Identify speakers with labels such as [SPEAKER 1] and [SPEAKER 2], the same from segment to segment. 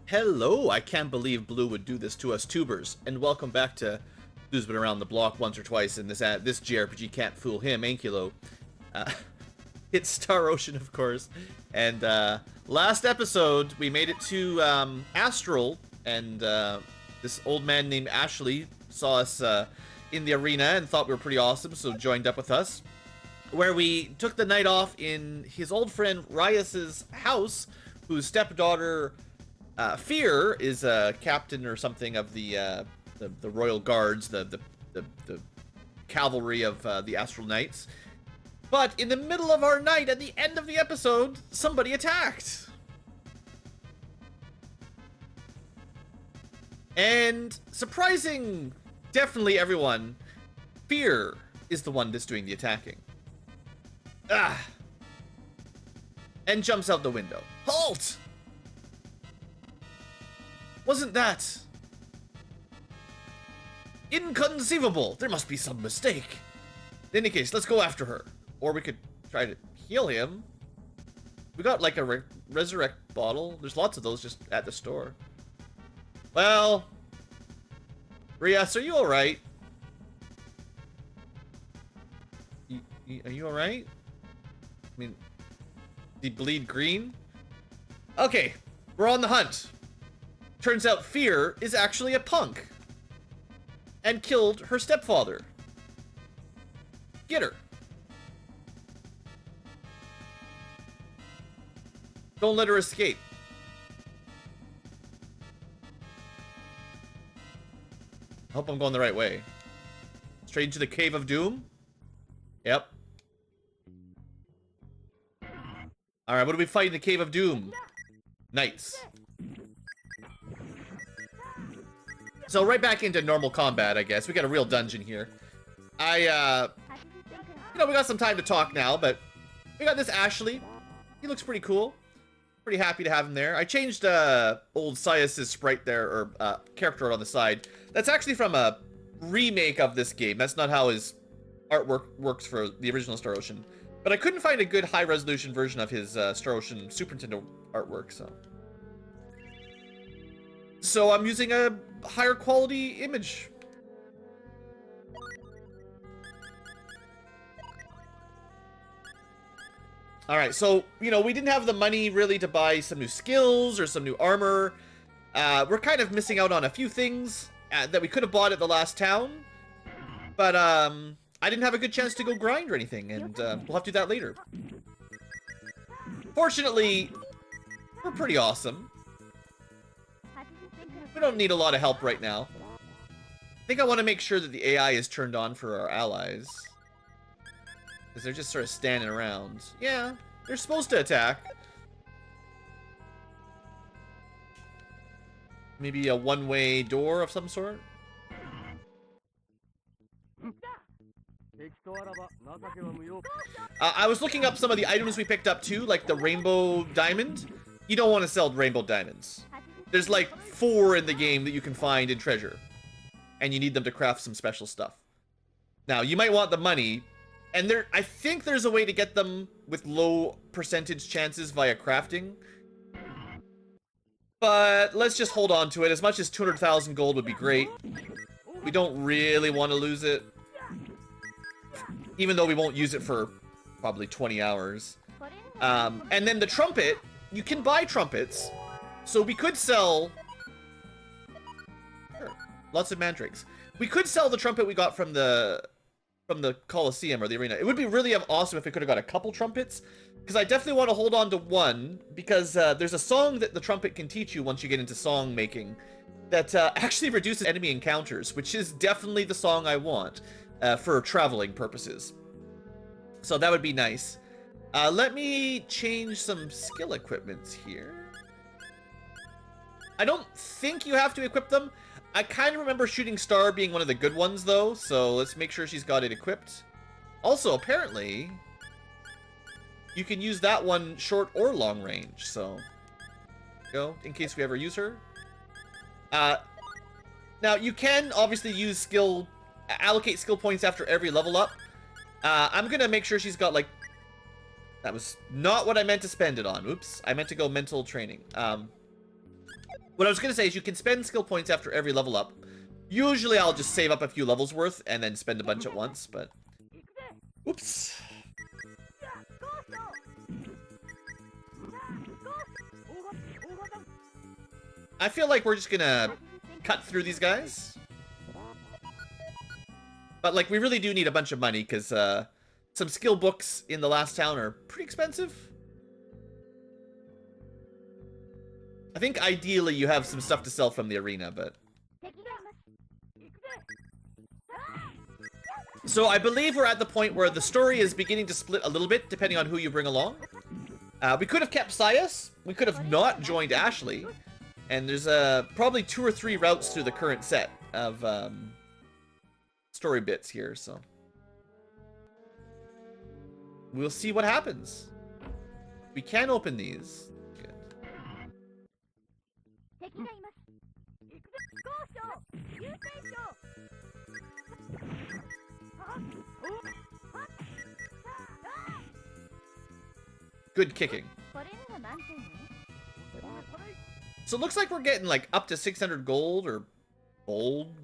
[SPEAKER 1] Hello, I can't believe Blue would do this to us tubers, and welcome back to Blue's been around the block once or twice, and this JRPG can't fool him, Ankylo. Uh, it's Star Ocean, of course, and last episode we made it to Astral, and this old man named Ashley saw us in the arena and thought we were pretty awesome, so joined up with us, where we took the night off in his old friend Rias's house, whose stepdaughter Fear is a captain or something of the royal guards, the cavalry of the Astral Knights. But in the middle of our night, at the end of the episode, somebody attacked. And surprising, definitely everyone, Fear is the one that's doing the attacking. And jumps out the window. Halt! Wasn't that inconceivable? There must be some mistake. In any case, let's go after her. Or we could try to heal him. We got like a resurrect bottle. There's lots of those just at the store. Well, Rias, are you alright? Are you alright? I mean, did he bleed green? Okay, we're on the hunt. Turns out Fear is actually a punk. And killed her stepfather. Get her. Don't let her escape. I hope I'm going the right way. Straight into the Cave of Doom? Yep. Alright, what do we fight in the Cave of Doom? Knights. So right back into normal combat, I guess. We got a real dungeon here. You know, we got some time to talk now, but we got this Ashley. He looks pretty cool. Pretty happy to have him there. I changed old Sias's sprite there, or character on the side. That's actually from a remake of this game. That's not how his artwork works for the original Star Ocean. But I couldn't find a good high-resolution version of his Star Ocean Super Nintendo artwork, so I'm using a higher quality image. Alright, so, you know, we didn't have the money really to buy some new skills or some new armor. We're kind of missing out on a few things that we could have bought at the last town. But, I didn't have a good chance to go grind or anything, and we'll have to do that later. Fortunately, we're pretty awesome. We don't need a lot of help right now. I think I want to make sure that the AI is turned on for our allies. Because they're just sort of standing around. Yeah, they're supposed to attack. Maybe a one-way door of some sort? I was looking up some of the items we picked up too, like the rainbow diamond. You don't want to sell rainbow diamonds. There's like 4 in the game that you can find in treasure. And you need them to craft some special stuff. Now, you might want the money. And I think there's a way to get them with low percentage chances via crafting. But let's just hold on to it. As much as 200,000 gold would be great. We don't really want to lose it. Even though we won't use it for probably 20 hours. And then the trumpet, you can buy trumpets. So we could sell... Sure, lots of mandrakes. We could sell the trumpet we got from the Coliseum or the arena. It would be really awesome if we could have got a couple trumpets. Because I definitely want to hold on to one. Because there's a song that the trumpet can teach you once you get into song making. That actually reduces enemy encounters. Which is definitely the song I want. For traveling purposes. So that would be nice. Let me change some skill equipments here. I don't think you have to equip them. I kind of remember Shooting Star being one of the good ones, though, so let's make sure she's got it equipped. Also, apparently, you can use that one short or long range, so... Go, in case we ever use her. Now, you can obviously use allocate skill points after every level up. I'm gonna make sure she's got, like... That was not what I meant to spend it on. Oops, I meant to go mental training. What I was going to say is you can spend skill points after every level up. Usually I'll just save up a few levels worth and then spend a bunch at once, but... Oops. I feel like we're just gonna cut through these guys. But, like, we really do need a bunch of money, because some skill books in the last town are pretty expensive. I think ideally you have some stuff to sell from the arena, but... So I believe we're at the point where the story is beginning to split a little bit, depending on who you bring along. We could have kept Sias. We could have not joined Ashley. And there's probably 2 or 3 routes through the current set of story bits here, so... We'll see what happens. We can open these. Good. Good kicking. So it looks like we're getting like up to 600 gold or gold.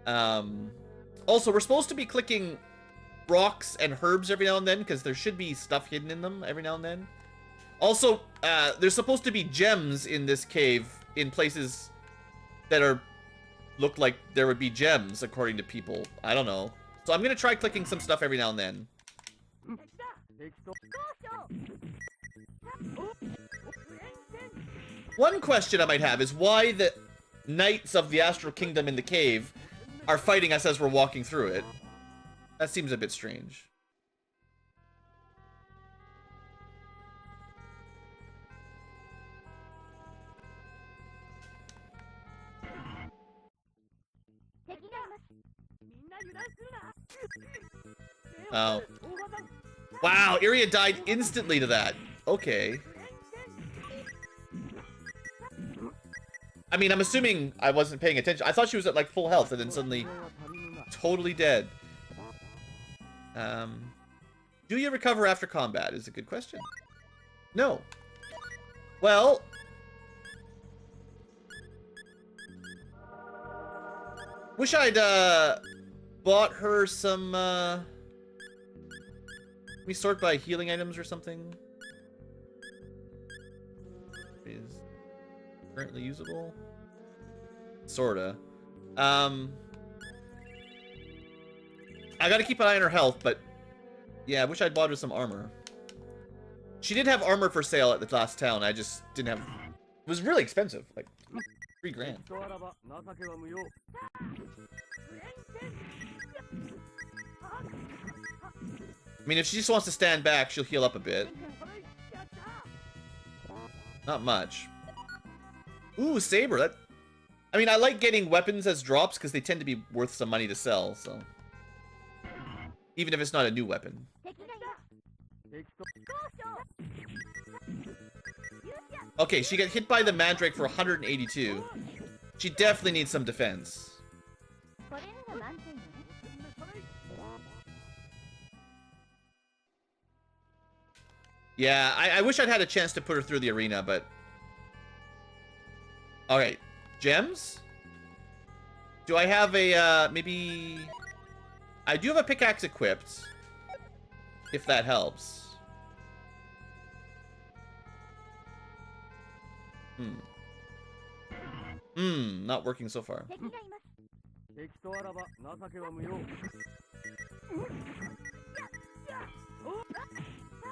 [SPEAKER 1] Also, we're supposed to be clicking rocks and herbs every now and then because there should be stuff hidden in them every now and then. Also, there's supposed to be gems in this cave in places that look like there would be gems according to people. I don't know. So I'm gonna try clicking some stuff every now and then. One question I might have is why the knights of the Astral Kingdom in the cave are fighting us as we're walking through it. That seems a bit strange. Oh. Wow, Iria died instantly to that. Okay. I mean, I'm assuming I wasn't paying attention. I thought she was at, like, full health and then suddenly totally dead. Do you recover after combat is a good question. No. Well... Wish I'd, bought her some, Can we sort by healing items or something? Is currently usable? Sorta. I gotta keep an eye on her health, but... Yeah, I wish I'd bought her some armor. She did have armor for sale at the last town, I just didn't have... It was really expensive, like, 3 grand. I mean, if she just wants to stand back, she'll heal up a bit. Not much. Ooh, saber, that... I mean, I like getting weapons as drops, because they tend to be worth some money to sell, so... Even if it's not a new weapon. Okay, she got hit by the Mandrake for 182. She definitely needs some defense. Yeah, I wish I'd had a chance to put her through the arena, but... Alright, gems? Do I have a, maybe... I do have a pickaxe equipped, if that helps. Not working so far.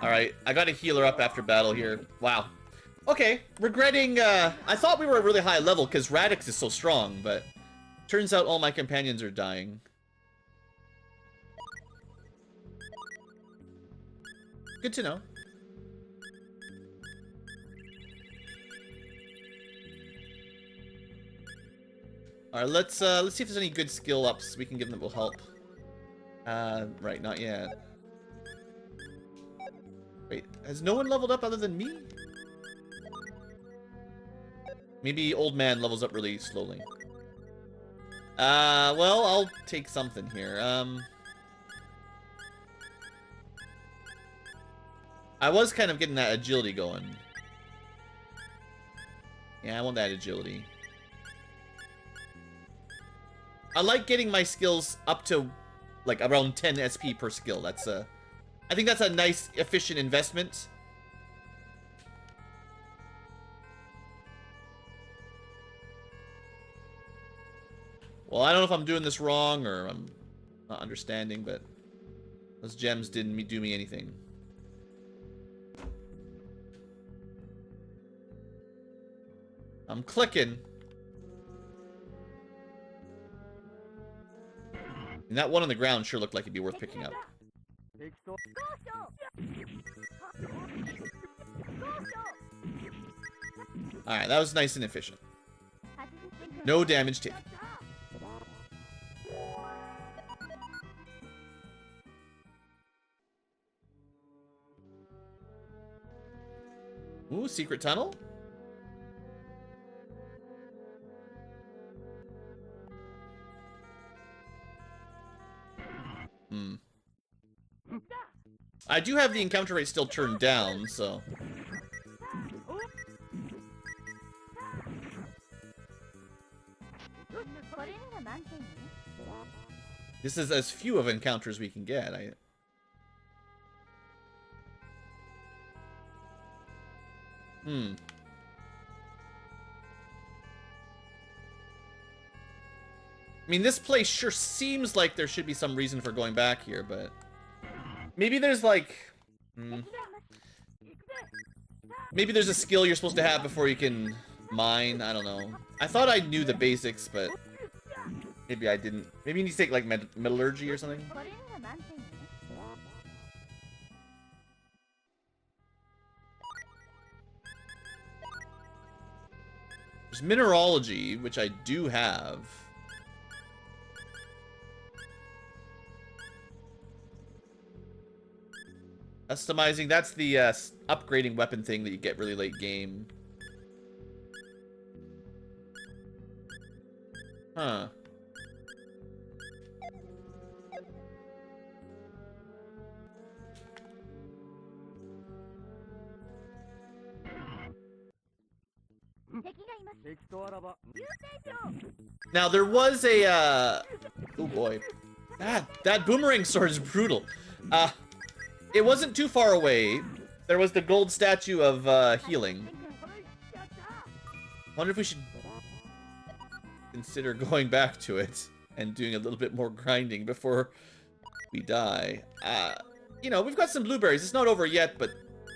[SPEAKER 1] Alright, I gotta heal her up after battle here. Wow. Okay, regretting, I thought we were a really high level because Radix is so strong, but turns out all my companions are dying. Good to know. Alright, let's see if there's any good skill ups we can give them that will help. Right, not yet. Wait, has no one leveled up other than me? Maybe old man levels up really slowly. Well, I'll take something here. I was kind of getting that agility going. Yeah, I want that agility. I like getting my skills up to, like, around 10 SP per skill. That's a... I think that's a nice, efficient investment. Well, I don't know if I'm doing this wrong or I'm not understanding, but those gems didn't do me anything. I'm clicking. And that one on the ground sure looked like it'd be worth picking up. Alright, that was nice and efficient. No damage taken. Ooh, secret tunnel? Hmm. I do have the encounter rate still turned down, so... This is as few of encounters we can get. Hmm. I mean, this place sure seems like there should be some reason for going back here, but... Maybe there's, like... Maybe there's a skill you're supposed to have before you can mine. I don't know. I thought I knew the basics, but... Maybe I didn't. Maybe you need to take, like, metallurgy or something? There's mineralogy, which I do have. Customizing, that's the upgrading weapon thing that you get really late game. Huh. Now there was a oh boy. That boomerang sword is brutal. It wasn't too far away. There was the gold statue of healing. Wonder if we should consider going back to it and doing a little bit more grinding before we die. You know, we've got some blueberries. It's not over yet, but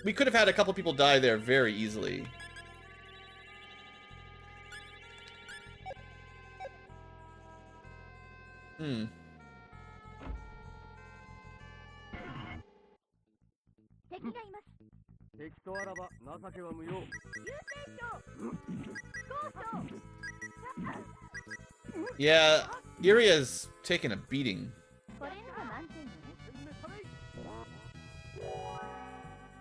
[SPEAKER 1] we could have had a couple people die there very easily. Hmm. Yeah, Iria's taking a beating.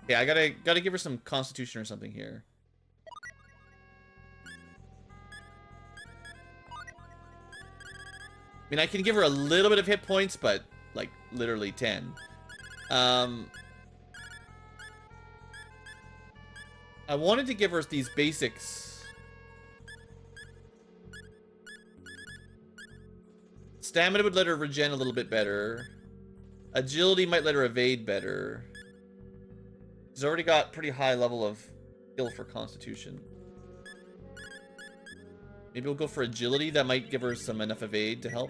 [SPEAKER 1] Yeah, I gotta give her some constitution or something here. I mean, I can give her a little bit of hit points, but, like, literally 10. I wanted to give her these basics. Stamina would let her regen a little bit better. Agility might let her evade better. She's already got pretty high level of skill for constitution. Maybe we'll go for agility. That might give her some enough evade to help.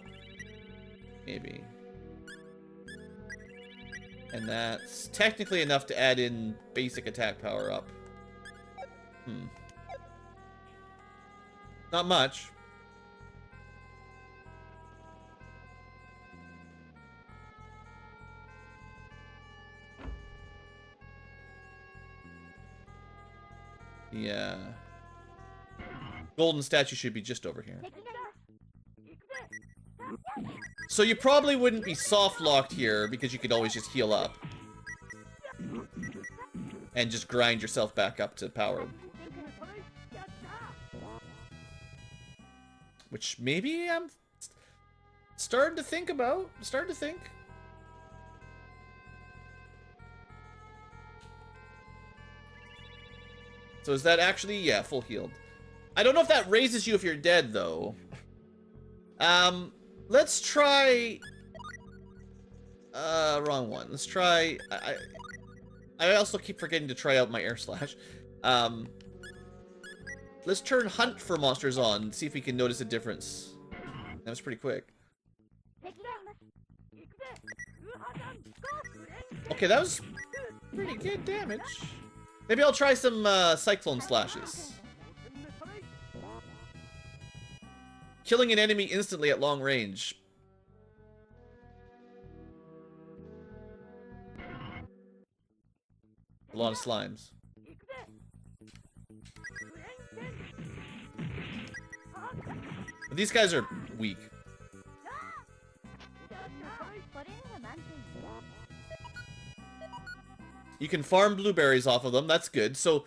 [SPEAKER 1] Maybe. And that's technically enough to add in basic attack power up. Not much. Yeah. Golden statue should be just over here. So you probably wouldn't be soft locked here because you could always just heal up. And just grind yourself back up to power. Which maybe I'm starting to think about. Starting to think. So is that actually, yeah, full healed. I don't know if that raises you if you're dead, though. Let's try... wrong one. Let's try... I also keep forgetting to try out my air slash. Let's turn hunt for monsters on, see if we can notice a difference. That was pretty quick. Okay, that was pretty good damage. Maybe I'll try some cyclone slashes. Killing an enemy instantly at long range. A lot of slimes. But these guys are weak. You can farm blueberries off of them, that's good. So,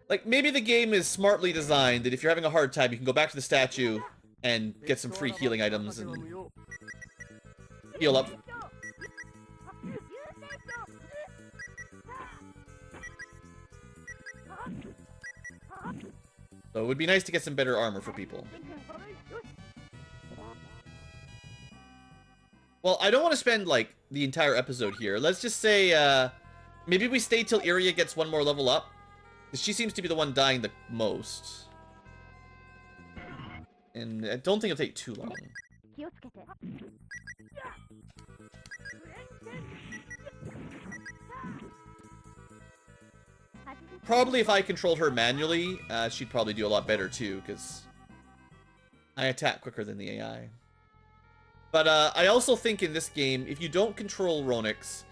[SPEAKER 1] like, maybe the game is smartly designed that if you're having a hard time, you can go back to the statue and get some free healing items and heal up. So it would be nice to get some better armor for people. Well, I don't want to spend, like, the entire episode here. Let's just say, maybe we stay till Iria gets one more level up. Because she seems to be the one dying the most. And I don't think it'll take too long. Probably if I controlled her manually, she'd probably do a lot better too, because I attack quicker than the AI. But I also think in this game, if you don't control Ronix,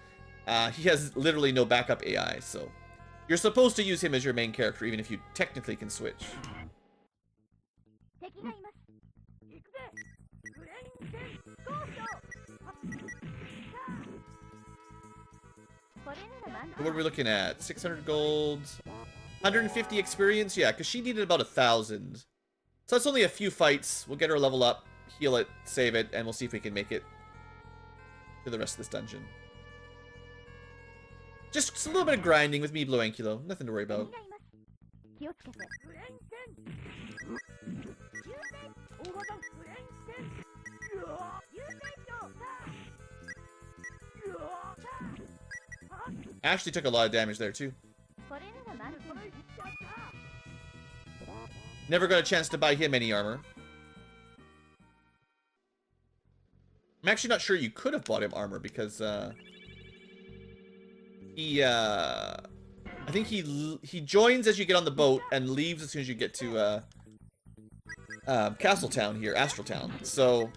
[SPEAKER 1] he has literally no backup AI, so you're supposed to use him as your main character, even if you technically can switch. What are we looking at? 600 gold, 150 experience? Yeah, because she needed about 1,000. So that's only a few fights. We'll get her level up, heal it, save it, and we'll see if we can make it to the rest of this dungeon. Just a little bit of grinding with me, BlueAnkylo. Nothing to worry about. Ashley took a lot of damage there, too. Never got a chance to buy him any armor. I'm actually not sure you could have bought him armor, because, I think he joins as you get on the boat, and leaves as soon as you get to, Castle Town here, Astral Town. So,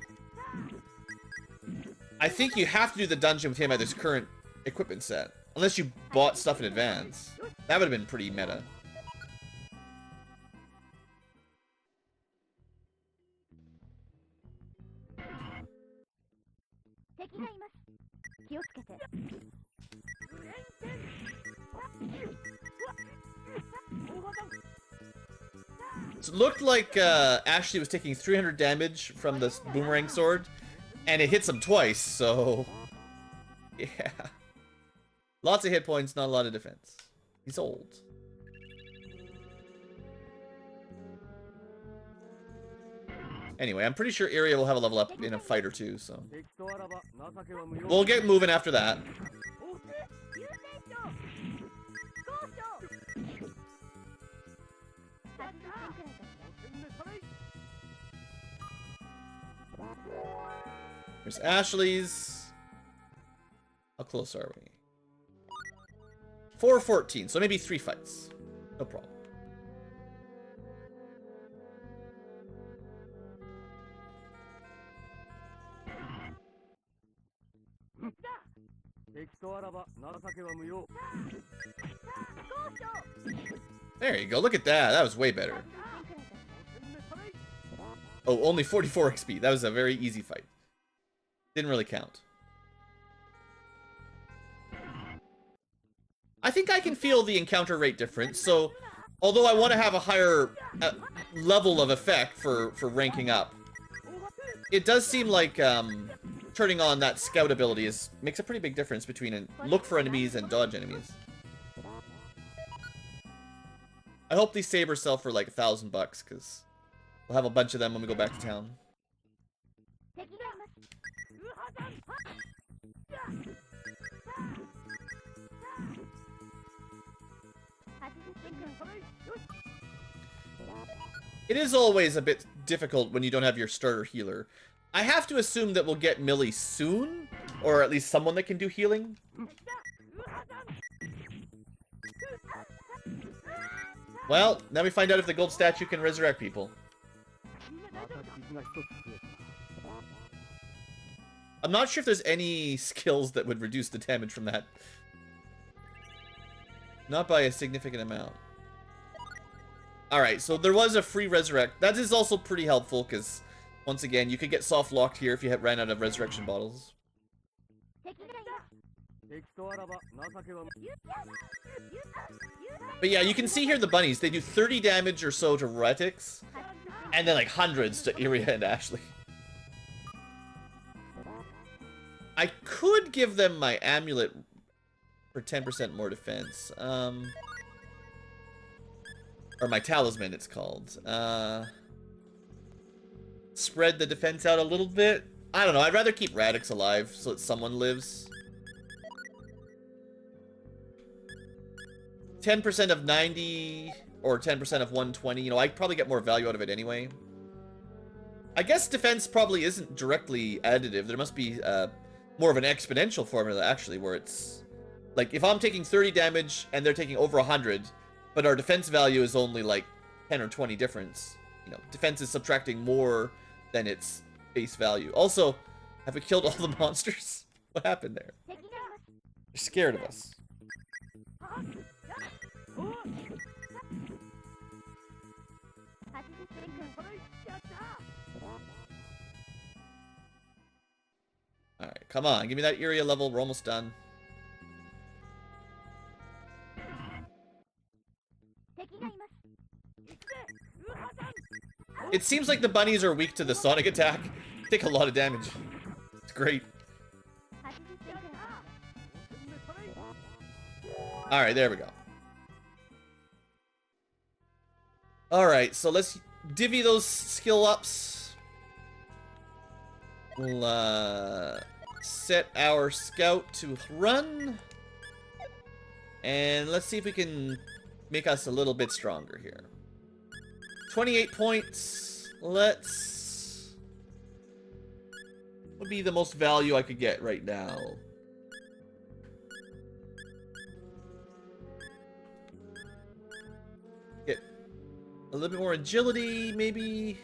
[SPEAKER 1] I think you have to do the dungeon with him at his current equipment set. Unless you bought stuff in advance. That would have been pretty meta. So it looked like Ashley was taking 300 damage from this boomerang sword, and it hits him twice, so yeah. Lots of hit points, not a lot of defense. He's old. Anyway, I'm pretty sure Iria will have a level up in a fight or two, so we'll get moving after that. There's Ashley's. How close are we? 4:14, so maybe 3 fights. No problem. There you go, look at that. That was way better. Oh, only 44 XP. That was a very easy fight. Didn't really count. I think I can feel the encounter rate difference, so although I want to have a higher level of effect for ranking up, it does seem like turning on that scout ability makes a pretty big difference between look for enemies and dodge enemies. I hope these sabers sell for like $1,000, because we'll have a bunch of them when we go back to town. It is always a bit difficult when you don't have your starter healer. I have to assume that we'll get Millie soon, or at least someone that can do healing. Well, now we find out if the gold statue can resurrect people. I'm not sure if there's any skills that would reduce the damage from that. Not by a significant amount. Alright, so there was a free resurrect. That is also pretty helpful, because, once again, you could get soft locked here if you ran out of resurrection bottles. But yeah, you can see here the bunnies. They do 30 damage or so to Retix, and then like hundreds to Iria and Ashley. I could give them my amulet for 10% more defense. Or my talisman, it's called. Spread the defense out a little bit. I don't know, I'd rather keep Radix alive so that someone lives. 10% of 90 or 10% of 120, you know, I'd probably get more value out of it anyway. I guess defense probably isn't directly additive. There must be more of an exponential formula, actually, where it's... Like, if I'm taking 30 damage and they're taking over 100, but our defense value is only, like, 10 or 20 difference, you know, defense is subtracting more than its base value. Also, have we killed all the monsters? What happened there? They're scared of us. Alright, come on, give me that area level, we're almost done. It seems like the bunnies are weak to the sonic attack. Take a lot of damage. It's great. Alright, there we go. Alright, so let's divvy those skill ups. We'll set our scout to run. And let's see if we can make us a little bit stronger here. 28 points. Let's... What would be the most value I could get right now? Get a little bit more agility, maybe.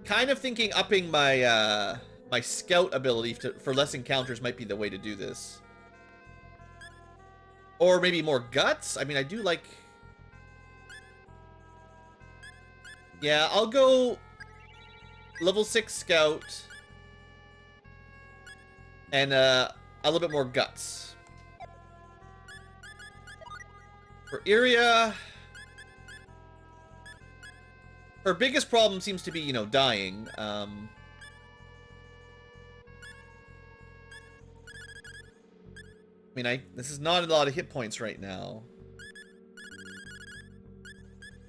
[SPEAKER 1] Kind of thinking upping my my scout ability for less encounters might be the way to do this. Or maybe more guts. I mean, I do like... Yeah, I'll go level 6 scout and a little bit more guts. For Iria, her biggest problem seems to be, you know, dying. I mean, this is not a lot of hit points right now.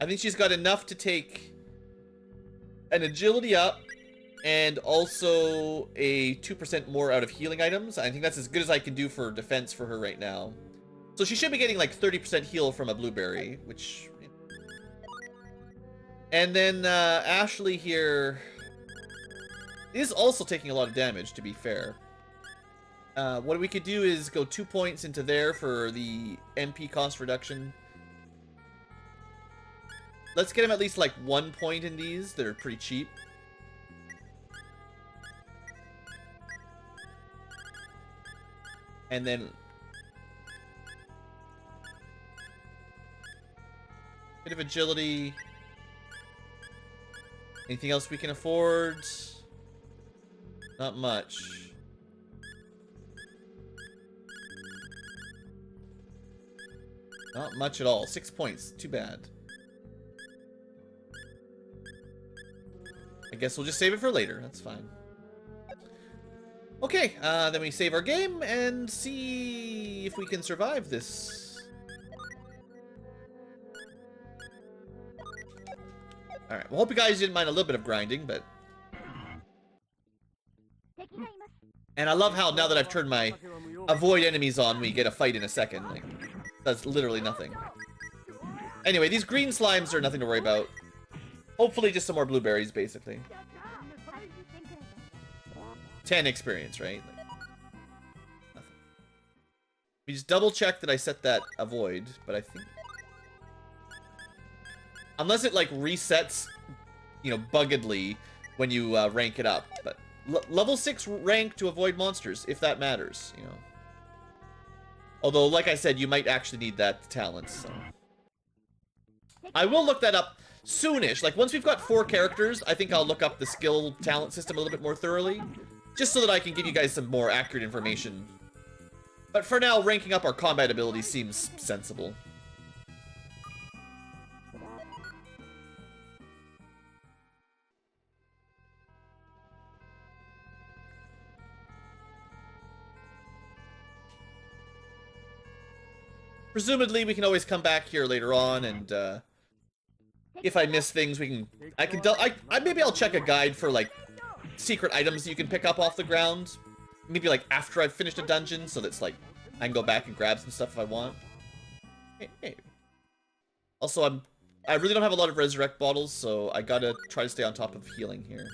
[SPEAKER 1] I think she's got enough to take an agility up and also a 2% more out of healing items. I think that's as good as I can do for defense for her right now. So she should be getting like 30% heal from a blueberry, which... And then Ashley here is also taking a lot of damage, to be fair. What we could do is go 2 points into there for the MP cost reduction. Let's get him at least like 1 point in these. They're pretty cheap. And then... bit of agility. Anything else we can afford? Not much. Not much at all. 6 points. Too bad. I guess we'll just save it for later. That's fine. Okay, then we save our game and see if we can survive this. Alright, well, hope you guys didn't mind a little bit of grinding, but... And I love how now that I've turned my avoid enemies on, we get a fight in a second. Like, that's literally nothing. Anyway, these green slimes are nothing to worry about. Hopefully just some more blueberries, basically. 10 experience, right? Like, nothing. We just double check that I set that avoid, but I think... Unless it, like, resets, you know, buggedly when you rank it up. But level 6 rank to avoid monsters, if that matters, you know. Although, like I said, you might actually need that talent, so... I will look that up soonish. Like, once we've got 4 characters, I think I'll look up the skill talent system a little bit more thoroughly. Just so that I can give you guys some more accurate information. But for now, ranking up our combat ability seems sensible. Presumably, we can always come back here later on, and if I miss things, maybe I'll check a guide for like secret items that you can pick up off the ground. Maybe like after I've finished a dungeon, so that's like I can go back and grab some stuff if I want. Hey. Also, I really don't have a lot of resurrect bottles, so I gotta try to stay on top of healing here.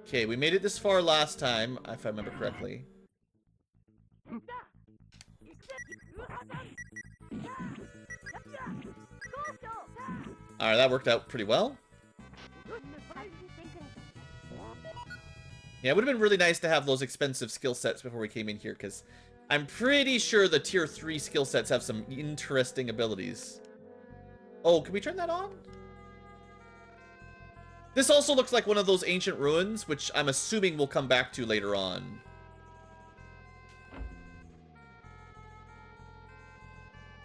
[SPEAKER 1] Okay, we made it this far last time, if I remember correctly. Alright, that worked out pretty well. Yeah, it would have been really nice to have those expensive skill sets before we came in here, because I'm pretty sure the tier 3 skill sets have some interesting abilities. Oh, can we turn that on? This also looks like one of those ancient ruins, which I'm assuming we'll come back to later on.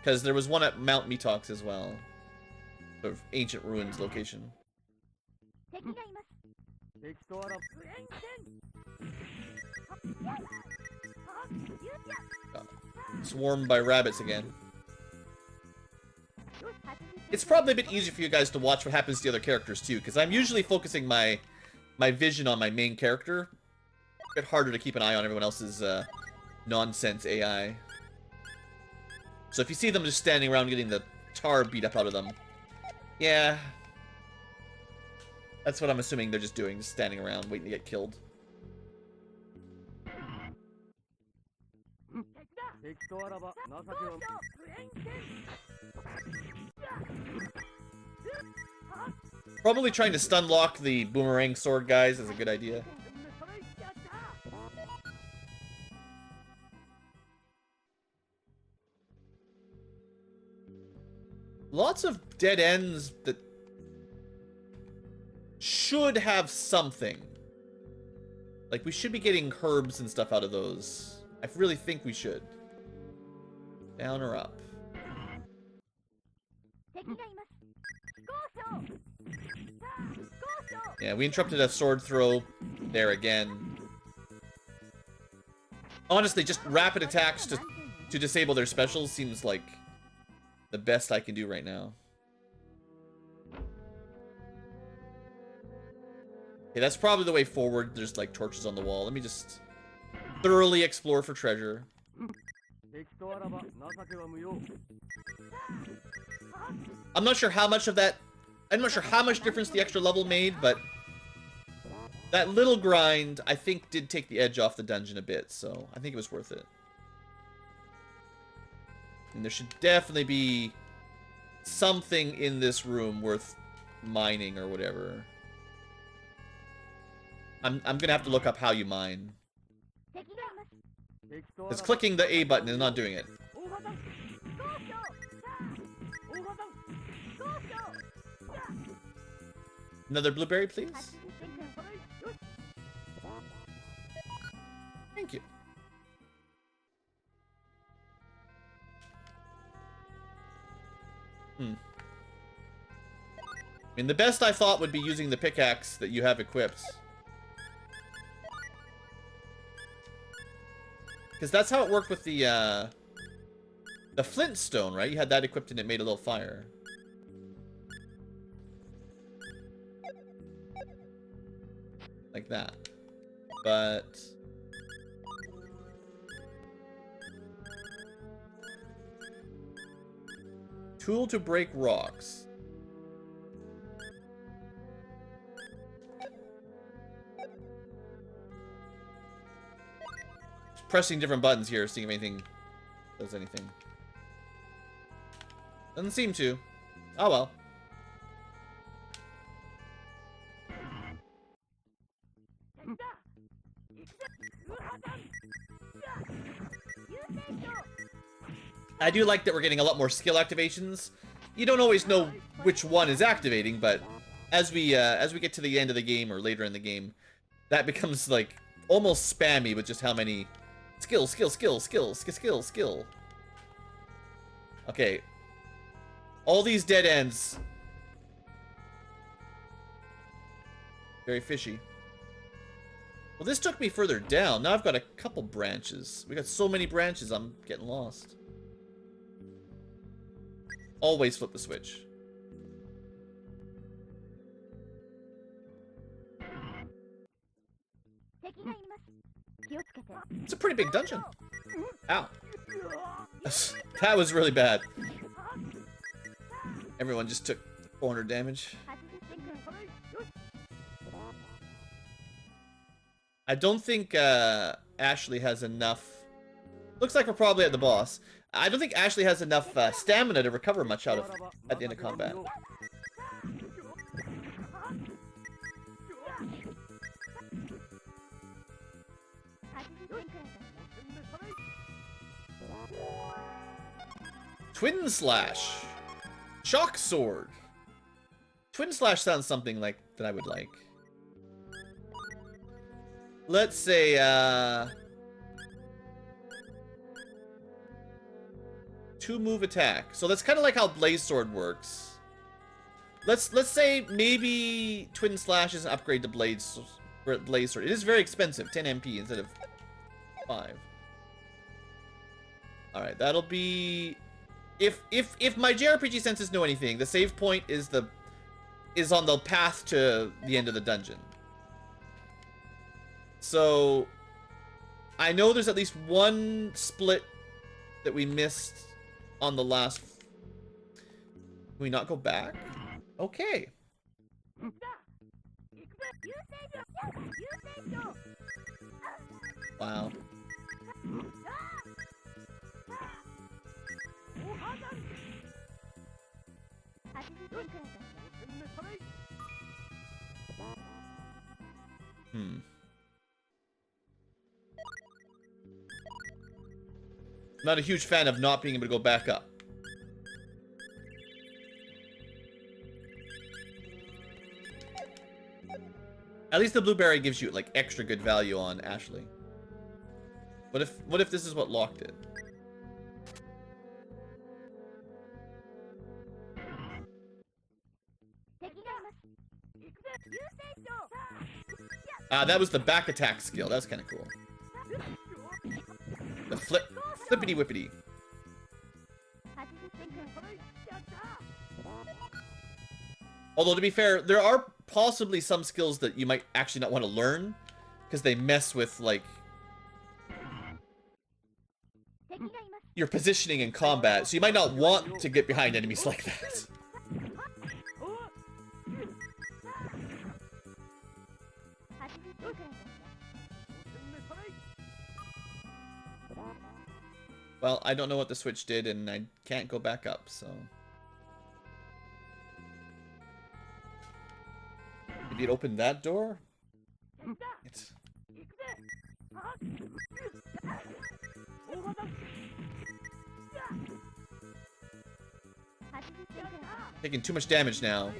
[SPEAKER 1] Because there was one at Mount Metox as well. Sort of ancient ruins location. Swarmed by rabbits again. It's probably a bit easier for you guys to watch what happens to the other characters too, because I'm usually focusing my vision on my main character. A bit harder to keep an eye on everyone else's nonsense AI. So if you see them just standing around getting the tar beat up out of them, yeah, that's what I'm assuming they're just doing, just standing around waiting to get killed. Probably trying to stun lock the boomerang sword guys is a good idea. Lots of dead ends that should have something. Like, we should be getting herbs and stuff out of those. I really think we should. Down or up? Yeah, we interrupted a sword throw there again. Honestly, just rapid attacks to disable their specials seems like the best I can do right now. Okay, that's probably the way forward. There's like torches on the wall. Let me just thoroughly explore for treasure. I'm not sure how much of that... I'm not sure how much difference the extra level made, but that little grind, I think, did take the edge off the dungeon a bit, so I think it was worth it. And there should definitely be something in this room worth mining or whatever. I'm gonna have to look up how you mine. Because clicking the A button is not doing it. Another blueberry, please? Thank you. I mean, the best I thought would be using the pickaxe that you have equipped. Because that's how it worked with the Flintstone, right? You had that equipped and it made a little fire. Like that. But... Tool to break rocks. Just pressing different buttons here, seeing if anything does anything. Doesn't seem to. Oh well. I do like that we're getting a lot more skill activations. You don't always know which one is activating, but as we get to the end of the game or later in the game, that becomes like almost spammy with just how many skill. Okay. All these dead ends. Very fishy. Well, this took me further down. Now I've got a couple branches. We got so many branches, I'm getting lost. Always flip the switch. It's a pretty big dungeon. Ow. That was really bad. Everyone just took 400 damage. I don't think Ashley has enough. Looks like we're probably at the boss. I don't think Ashley has enough stamina to recover much out of at the end of combat. Twin Slash. Shock Sword. Twin Slash sounds something like that I would like. Let's say, 2-move attack. So that's kind of like how Blaze Sword works. Let's say maybe Twin Slash is an upgrade to Blaze Sword. It is very expensive, 10 MP instead of 5. All right, that'll be if my JRPG senses know anything, the save point is on the path to the end of the dungeon. So I know there's at least one split that we missed on the last. Can we not go back? Okay. Wow. Not a huge fan of not being able to go back up. At least the blueberry gives you like extra good value on Ashley. What if this is what locked it? That was the back attack skill. That was kind of cool. The flippity whippity. Although to be fair, there are possibly some skills that you might actually not want to learn because they mess with like your positioning in combat. So you might not want to get behind enemies like that. Well, I don't know what the switch did, and I can't go back up, so... Maybe it opened that door? It's... Taking too much damage now.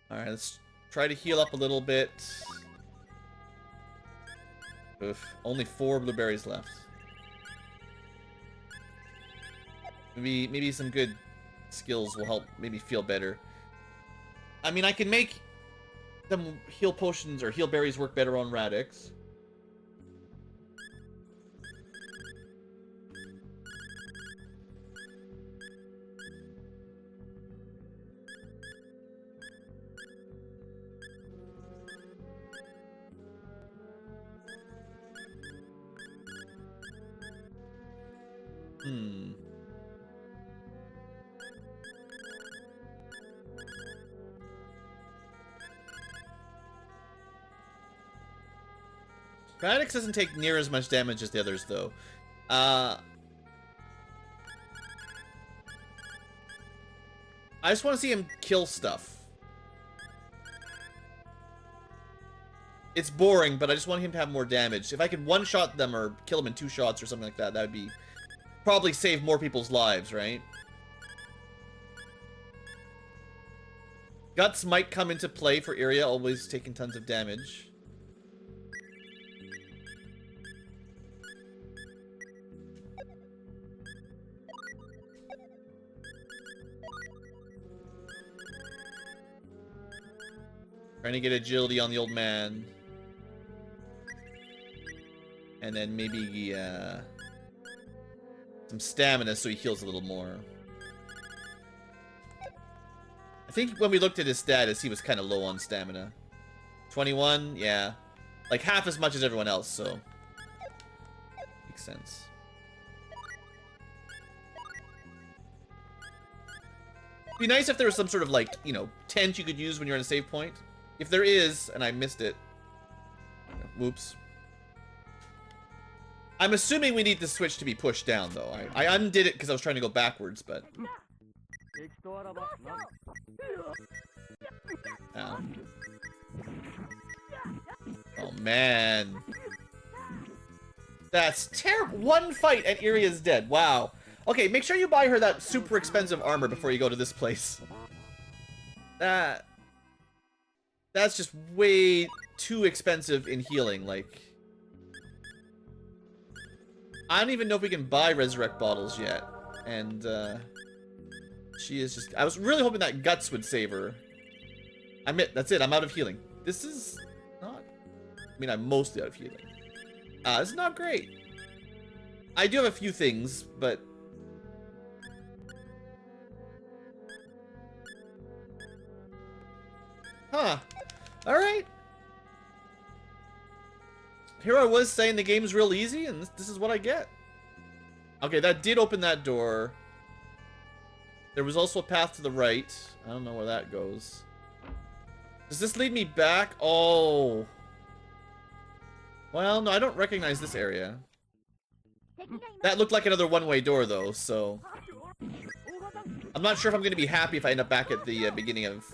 [SPEAKER 1] Alright, let's try to heal up a little bit. Oof, only 4 blueberries left. Maybe some good skills will help maybe feel better. I mean, I can make Some heal potions or heal berries work better on Radix. Radix doesn't take near as much damage as the others, though. I just want to see him kill stuff. It's boring, but I just want him to have more damage. If I could one-shot them or kill them in 2 shots or something like that, that would be... probably save more people's lives, right? Guts might come into play for Iria, always taking tons of damage. Trying to get agility on the old man. And then maybe some stamina so he heals a little more. I think when we looked at his status, he was kind of low on stamina. 21, yeah. Like half as much as everyone else, so... makes sense. It'd be nice if there was some sort of, like, you know, tent you could use when you're in a save point. If there is, and I missed it... whoops. I'm assuming we need the switch to be pushed down, though. I undid it because I was trying to go backwards, but... Ow. Oh, man. That's terrible. One fight and Iria's dead. Wow. Okay, make sure you buy her that super expensive armor before you go to this place. That's just way too expensive in healing, like... I don't even know if we can buy resurrect bottles yet. And, she is just... I was really hoping that Guts would save her. That's it, I'm out of healing. This is not... I mean, I'm mostly out of healing. This is not great. I do have a few things, but... Huh. Alright. Here I was saying the game's real easy, and this is what I get. Okay, that did open that door. There was also a path to the right. I don't know where that goes. Does this lead me back? Oh. Well, no, I don't recognize this area. That looked like another one-way door, though, so... I'm not sure if I'm going to be happy if I end up back at the beginning of...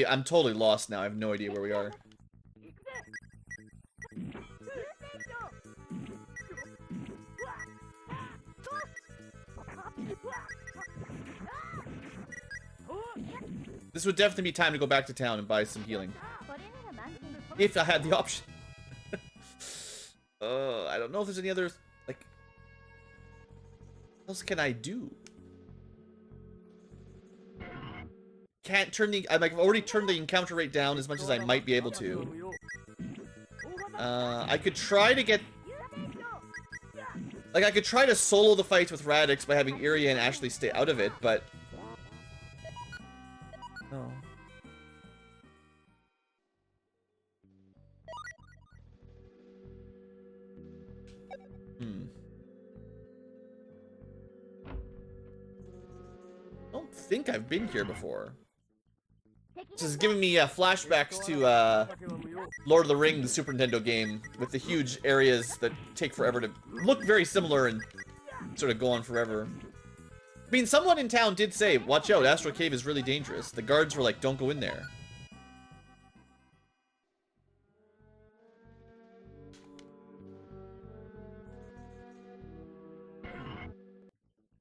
[SPEAKER 1] I'm totally lost now. I have no idea where we are. This would definitely be time to go back to town and buy some healing. If I had the option. I don't know if there's any other, like... What else can I do? Can't turn the... I've already turned the encounter rate down as much as I might be able to. I could try to get... Like, I could try to solo the fights with Radix by having Iria and Ashley stay out of it, but... No. I don't think I've been here before. This is giving me flashbacks to Lord of the Rings, the Super Nintendo game, with the huge areas that take forever to look very similar and sort of go on forever. I mean, someone in town did say, watch out, Astral Cave is really dangerous. The guards were like, don't go in there.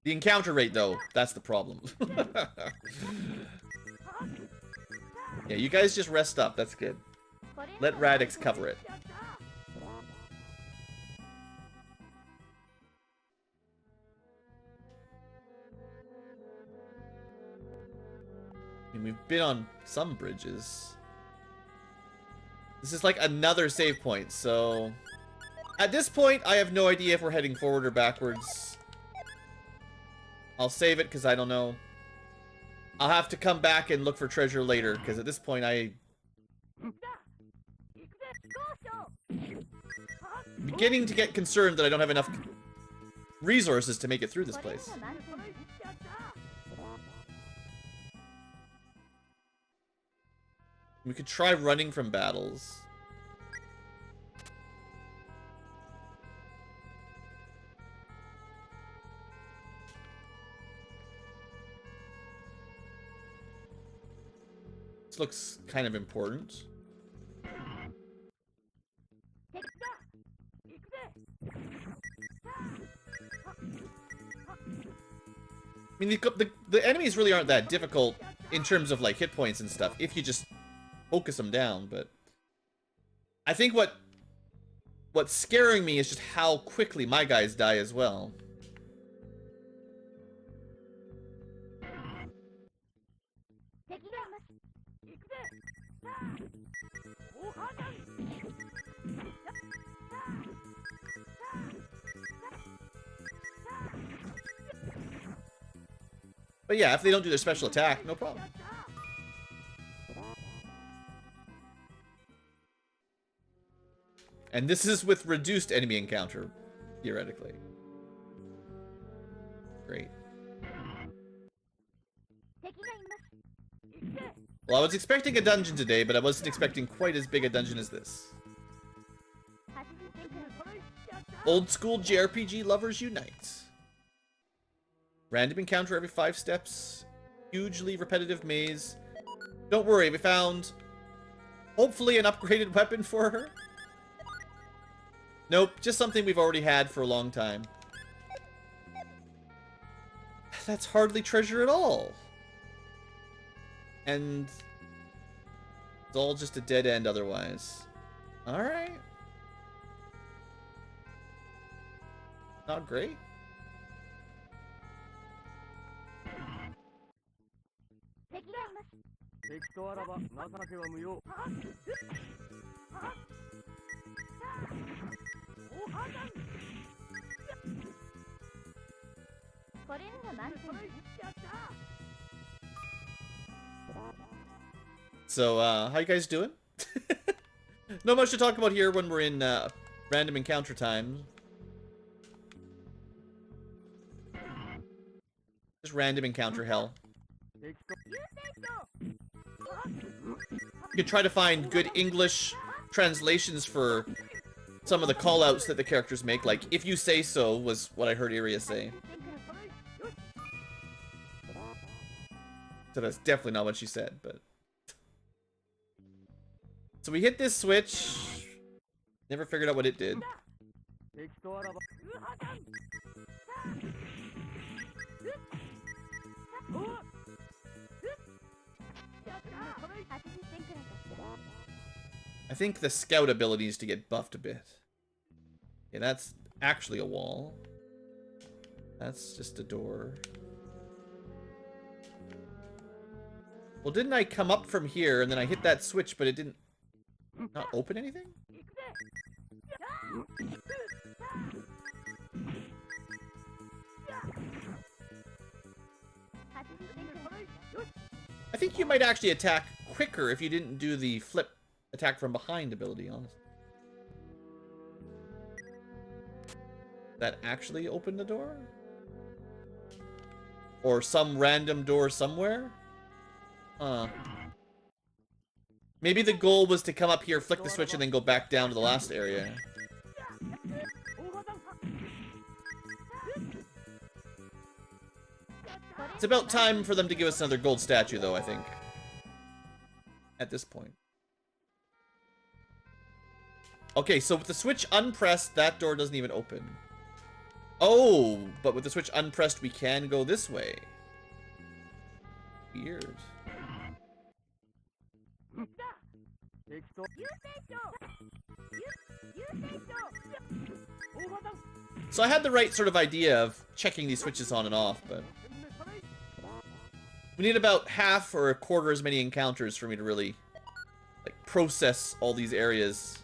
[SPEAKER 1] The encounter rate, though, that's the problem. Yeah, you guys just rest up. That's good. Let Radix cover it. I mean, we've been on some bridges. This is like another save point, so... At this point, I have no idea if we're heading forward or backwards. I'll save it, because I don't know. I'll have to come back and look for treasure later, because at this point, I'm beginning to get concerned that I don't have enough resources to make it through this place. We could try running from battles. This looks kind of important. I mean, the enemies really aren't that difficult in terms of, like, hit points and stuff, if you just focus them down, but... I think what's scaring me is just how quickly my guys die as well. But yeah, if they don't do their special attack, no problem. And this is with reduced enemy encounter, theoretically. Great. Well, I was expecting a dungeon today, but I wasn't expecting quite as big a dungeon as this. Old school JRPG lovers unite. Random encounter every 5 steps. Hugely repetitive maze. Don't worry, we found, hopefully, an upgraded weapon for her. Nope, just something we've already had for a long time. That's hardly treasure at all. And it's all just a dead end otherwise. Alright. Not great. So, how you guys doing? Not much to talk about here when we're in random encounter time. Just random encounter hell. You can try to find good English translations for some of the call-outs that the characters make, like, "if you say so" was what I heard Iria say. So that's definitely not what she said, but... So we hit this switch. Never figured out what it did. I think the scout ability needs to get buffed a bit. Yeah, that's actually a wall. That's just a door. Well, didn't I come up from here and then I hit that switch, but it didn't not open anything? I think you might actually attack quicker if you didn't do the flip attack from behind ability, honestly. That actually opened the door? Or some random door somewhere? Maybe the goal was to come up here, flick the switch, and then go back down to the last area. It's about time for them to give us another gold statue, though, I think. At this point. Okay, so with the switch unpressed, that door doesn't even open. Oh, but with the switch unpressed, we can go this way. Weird. So I had the right sort of idea of checking these switches on and off, but we need about half or a quarter as many encounters for me to really like process all these areas.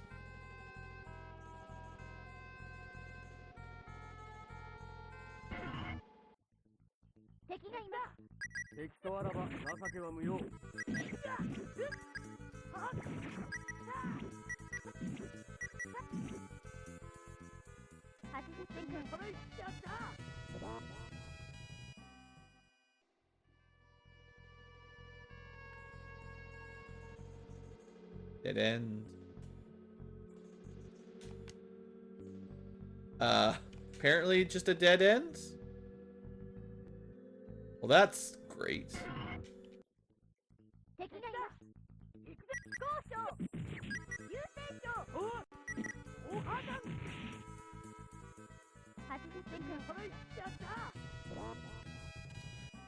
[SPEAKER 1] Dead end. Apparently just a dead end? Well, that's great.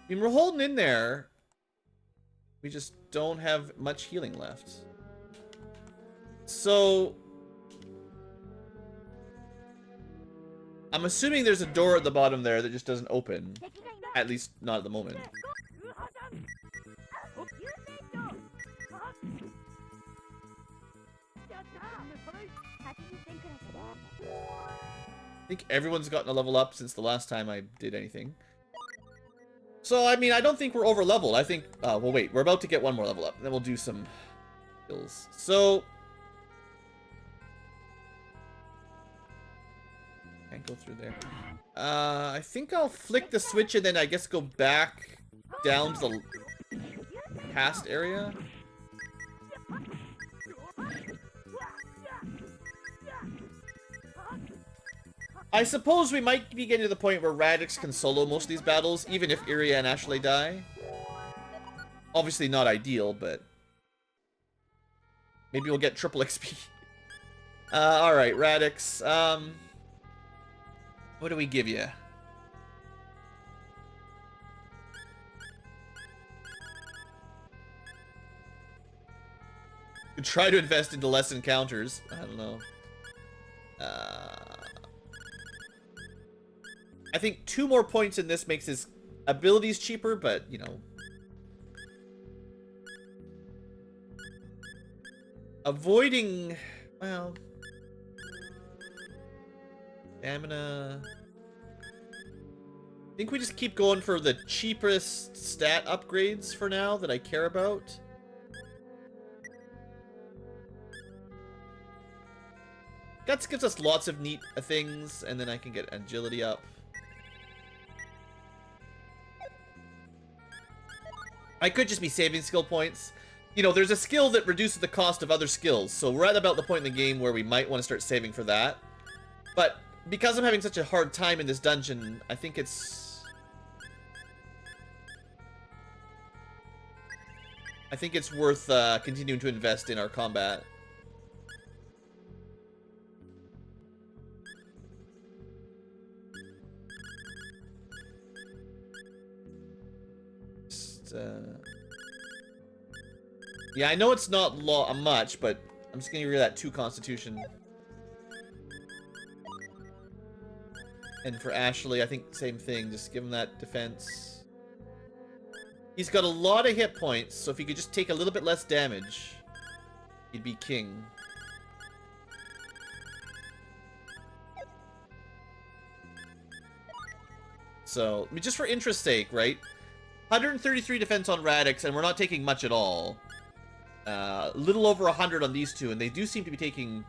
[SPEAKER 1] I mean, we're holding in there. We just don't have much healing left. So I'm assuming there's a door at the bottom there that just doesn't open. At least not at the moment. I think everyone's gotten a level up since the last time I did anything. So, I mean, I don't think we're over leveled. I think, well, wait, we're about to get one more level up. Then we'll do some kills. So, can't go through there. I think I'll flick the switch and then I guess go back down to the past area. I suppose we might be getting to the point where Radix can solo most of these battles, even if Iria and Ashley die. Obviously not ideal, but maybe we'll get triple XP. Alright, Radix. What do we give you? You try to invest into less encounters. I don't know. I think 2 more points in this makes his abilities cheaper, but, you know. Avoiding, well, stamina. I think we just keep going for the cheapest stat upgrades for now that I care about. Guts gives us lots of neat things, and then I can get agility up. I could just be saving skill points. You know, there's a skill that reduces the cost of other skills, so we're at about the point in the game where we might want to start saving for that. But because I'm having such a hard time in this dungeon, I think it's worth continuing to invest in our combat. Yeah, I know it's not much, but I'm just gonna give that 2 constitution. And for Ashley, I think same thing. Just give him that defense. He's got a lot of hit points, so if he could just take a little bit less damage, he'd be king. So, I mean, just for interest's sake, right? 133 defense on Radix, and we're not taking much at all. A little over 100 on these two, and they do seem to be taking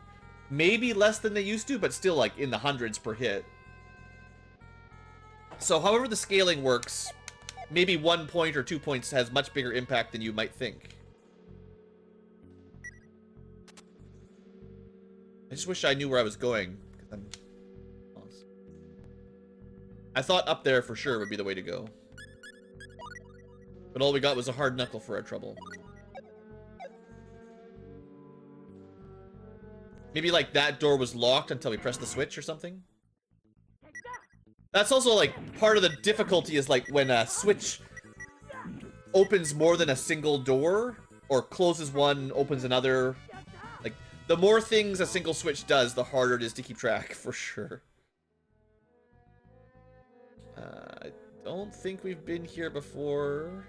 [SPEAKER 1] maybe less than they used to, but still like in the hundreds per hit. So however the scaling works, maybe 1 point or 2 points has much bigger impact than you might think. I just wish I knew where I was going. I thought up there for sure would be the way to go. But all we got was a hard knuckle for our trouble. Maybe like that door was locked until we pressed the switch or something? That's also like part of the difficulty is like when a switch opens more than a single door or closes one, opens another. The more things a single switch does, the harder it is to keep track, for sure. I don't think we've been here before.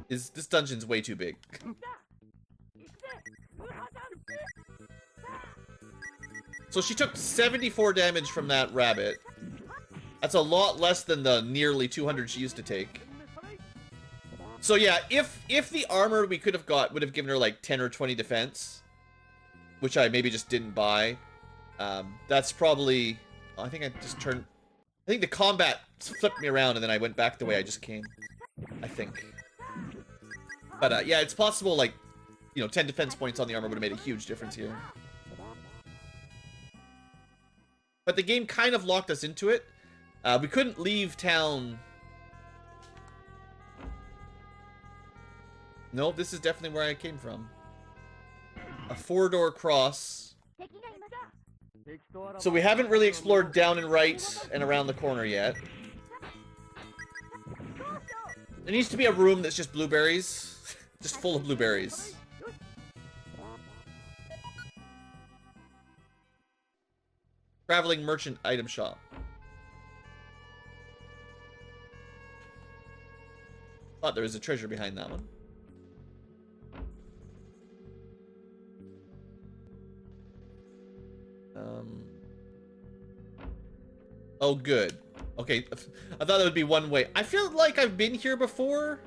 [SPEAKER 1] This dungeon's way too big. So she took 74 damage from that rabbit. That's a lot less than the nearly 200 she used to take. So yeah, if the armor we could have got would have given her like 10 or 20 defense, which I maybe just didn't buy, that's probably... I think I just turned... I think the combat flipped me around and then I went back the way I just came. I think. But yeah, it's possible, like, you know, 10 defense points on the armor would have made a huge difference here. But the game kind of locked us into it. We couldn't leave town. Nope, this is definitely where I came from. A 4-door cross. So we haven't really explored down and right and around the corner yet. There needs to be a room that's just blueberries. Just full of blueberries. Traveling merchant item shop. Thought there was a treasure behind that one. Oh, good. Okay, I thought that would be one way. I feel like I've been here before.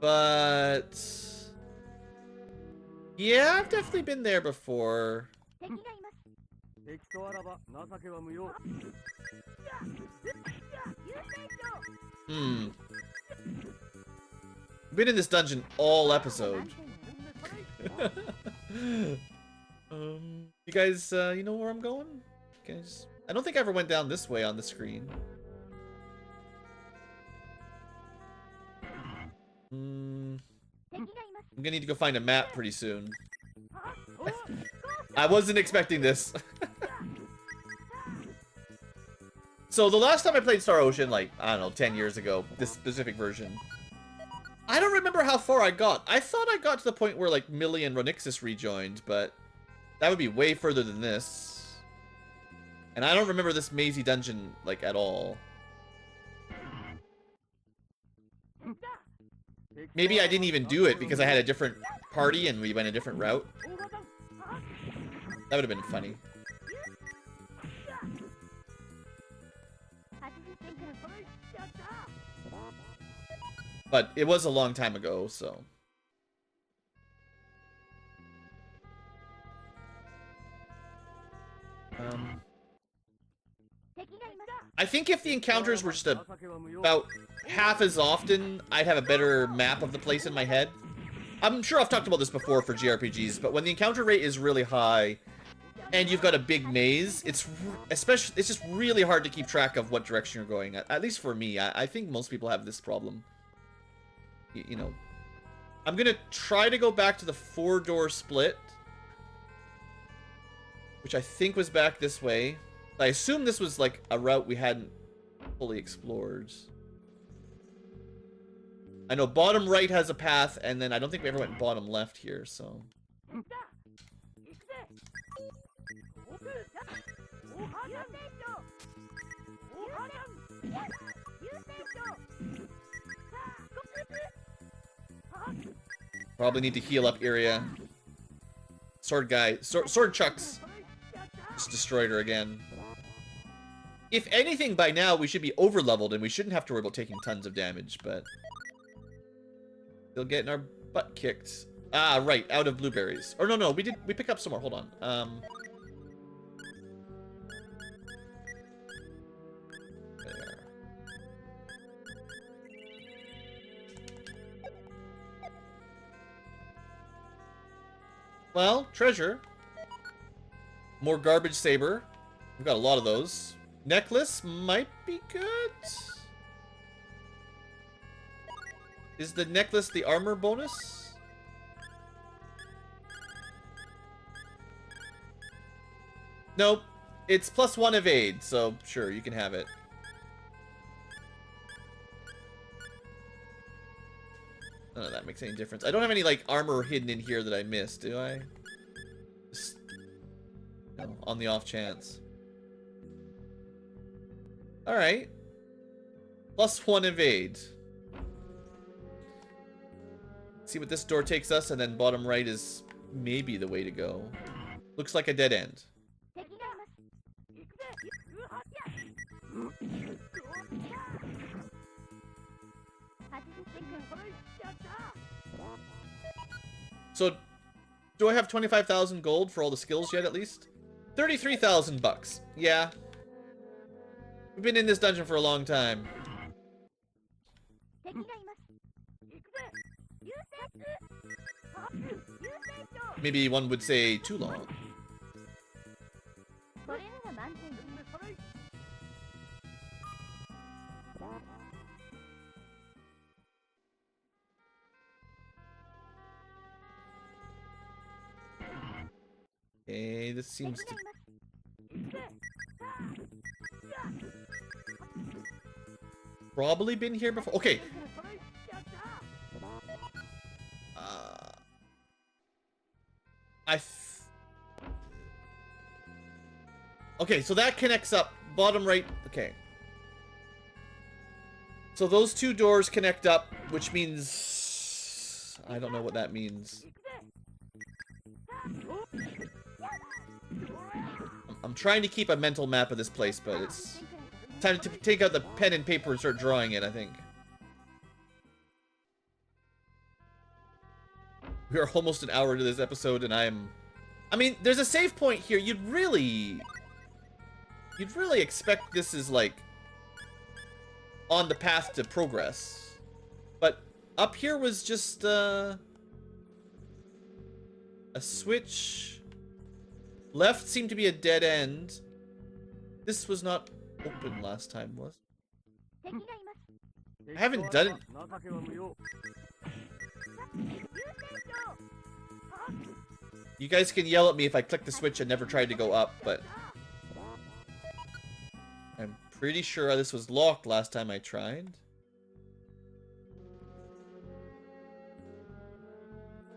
[SPEAKER 1] But... yeah, I've definitely been there before. Been in this dungeon all episode. You guys, you know where I'm going? Guys, I don't think I ever went down this way on the screen. I'm gonna need to go find a map pretty soon. I wasn't expecting this. So the last time I played Star Ocean, like, I don't know, 10 years ago, this specific version, I don't remember how far I got. I thought I got to the point where, like, Millie and Ronixus rejoined, but that would be way further than this. And I don't remember this mazy dungeon, like, at all. Maybe I didn't even do it because I had a different party and we went a different route. That would have been funny. But it was a long time ago, so... I think if the encounters were just about half as often, I'd have a better map of the place in my head. I'm sure I've talked about this before for JRPGs, but when the encounter rate is really high, and you've got a big maze, it's just really hard to keep track of what direction you're going. At least for me, I think most people have this problem. You know, I'm gonna try to go back to the 4-door split, which I think was back this way. I assume this was like a route we hadn't fully explored. I know bottom right has a path, and then I don't think we ever went bottom left here, so... Probably need to heal up Iria. Sword guy. Sword chucks. Just destroyed her again. If anything, by now we should be over-leveled and we shouldn't have to worry about taking tons of damage, but... still getting our butt kicked. Ah, right. Out of blueberries. Or no, we picked up some more. Hold on. There. Well, treasure. More garbage saber. We've got a lot of those. Necklace might be good. Is the necklace the armor bonus? Nope. It's +1 evade, so sure, you can have it. None of that makes any difference. I don't have any, like, armor hidden in here that I missed, do I? Just, no, on the off chance. Alright. +1 evade. See what this door takes us, and then bottom right is maybe the way to go. Looks like a dead end. So, do I have 25,000 gold for all the skills yet, at least? 33,000 bucks. Yeah. We've been in this dungeon for a long time. Maybe one would say too long. Okay, this seems to... probably been here before. Okay. Okay, so that connects up. Bottom right. Okay. So those two doors connect up, which means... I don't know what that means. I'm trying to keep a mental map of this place, but it's time to take out the pen and paper and start drawing it, I think. We are almost an hour into this episode, and I mean, there's a save point here. You'd really expect this is, like, on the path to progress. But up here was just, a switch. Left seemed to be a dead end. This was not open last time, was it? I haven't done it. You guys can yell at me if I click the switch and never tried to go up, but I'm pretty sure this was locked last time I tried.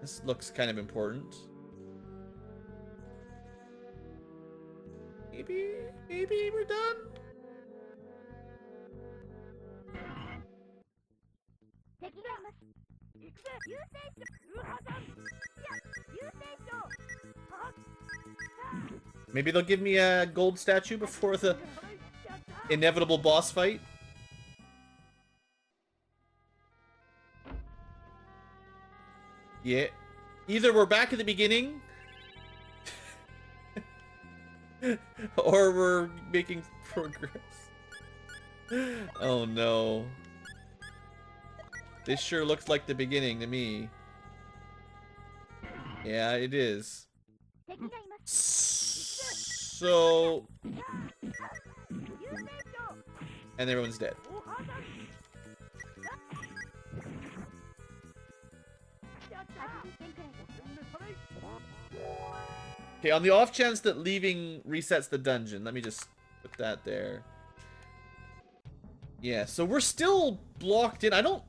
[SPEAKER 1] This looks kind of important. Maybe we're done? Maybe they'll give me a gold statue before the inevitable boss fight. Yeah. Either we're back at the beginning, or we're making progress. Oh no. This sure looks like the beginning to me. Yeah, it is. So... and everyone's dead. Okay, on the off chance that leaving resets the dungeon, let me just put that there. Yeah, so we're still blocked in. I don't...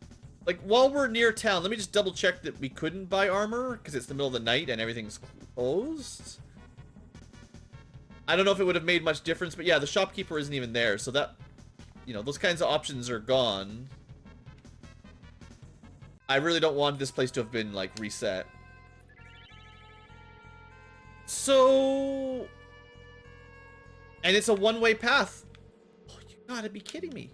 [SPEAKER 1] like, while we're near town, let me just double check that we couldn't buy armor, because it's the middle of the night and everything's closed. I don't know if it would have made much difference, but yeah, the shopkeeper isn't even there, so that... you know, those kinds of options are gone. I really don't want this place to have been, like, reset. So... and it's a one-way path. Oh, you gotta be kidding me.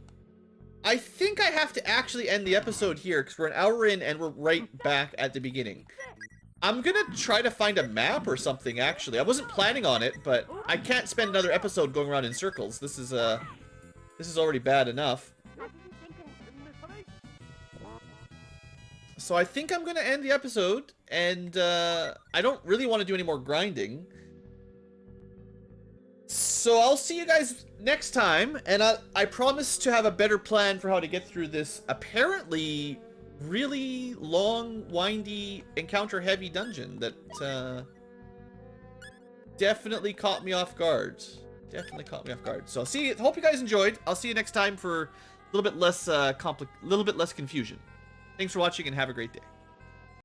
[SPEAKER 1] I think I have to actually end the episode here, because we're an hour in and we're right back at the beginning. I'm gonna try to find a map or something, actually. I wasn't planning on it, but I can't spend another episode going around in circles. This is already bad enough. So I think I'm gonna end the episode, and I don't really want to do any more grinding. So I'll see you guys next time, and I promise to have a better plan for how to get through this apparently really long, windy, encounter-heavy dungeon that definitely caught me off guard. Definitely caught me off guard. So I'll see you. Hope you guys enjoyed. I'll see you next time for a little bit less confusion. Thanks for watching and have a great day.